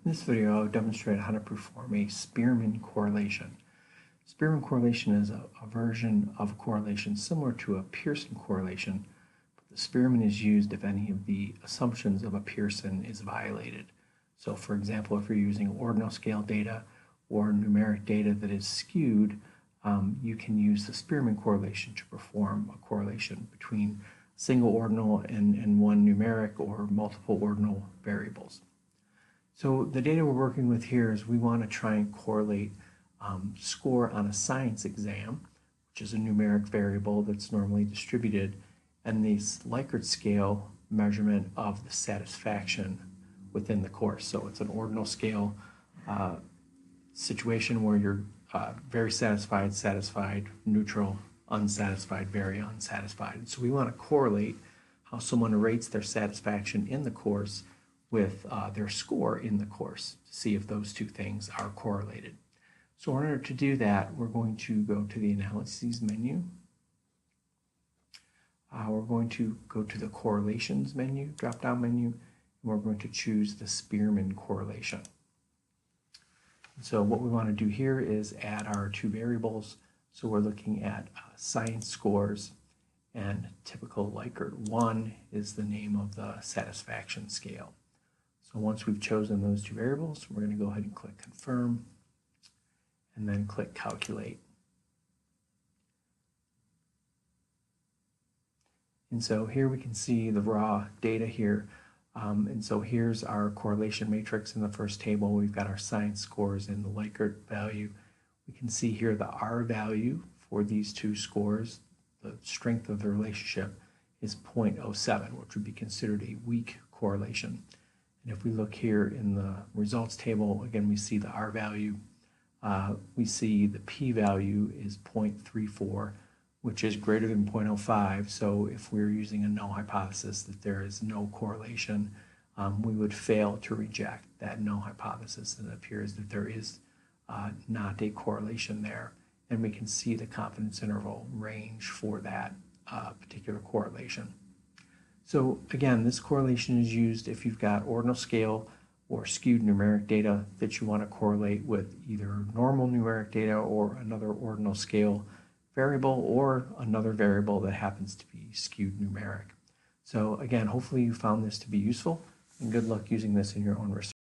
In this video, I'll demonstrate how to perform a Spearman correlation. Spearman correlation is a version of correlation similar to a Pearson correlation, but the Spearman is used if any of the assumptions of a Pearson is violated. So for example, if you're using ordinal scale data or numeric data that is skewed, you can use the Spearman correlation to perform a correlation between single ordinal and one numeric or multiple ordinal variables. So the data we're working with here is we want to try and correlate score on a science exam, which is a numeric variable that's normally distributed, and the Likert scale measurement of the satisfaction within the course. So it's an ordinal scale situation where you're very satisfied, satisfied, neutral, unsatisfied, very unsatisfied. And so we want to correlate how someone rates their satisfaction in the course with their score in the course to see if those two things are correlated. So in order to do that, we're going to go to the Analyses menu. We're going to go to the Correlations menu, drop-down menu, and we're going to choose the Spearman correlation. So what we want to do here is add our two variables. So we're looking at science scores, and typical Likert 1 is the name of the satisfaction scale. So once we've chosen those two variables, we're going to go ahead and click Confirm, and then click Calculate. And so here we can see the raw data here. And so here's our correlation matrix in the first table. We've got our science scores and the Likert value. We can see here the R value for these two scores. The strength of the relationship is 0.07, which would be considered a weak correlation. And if we look here in the results table, again, we see the R value. We see the P value is 0.34, which is greater than 0.05. So if we're using a null hypothesis that there is no correlation, we would fail to reject that null hypothesis. And it appears that there is not a correlation there. And we can see the confidence interval range for that particular correlation. So again, this correlation is used if you've got ordinal scale or skewed numeric data that you want to correlate with either normal numeric data or another ordinal scale variable or another variable that happens to be skewed numeric. So again, hopefully you found this to be useful, and good luck using this in your own research.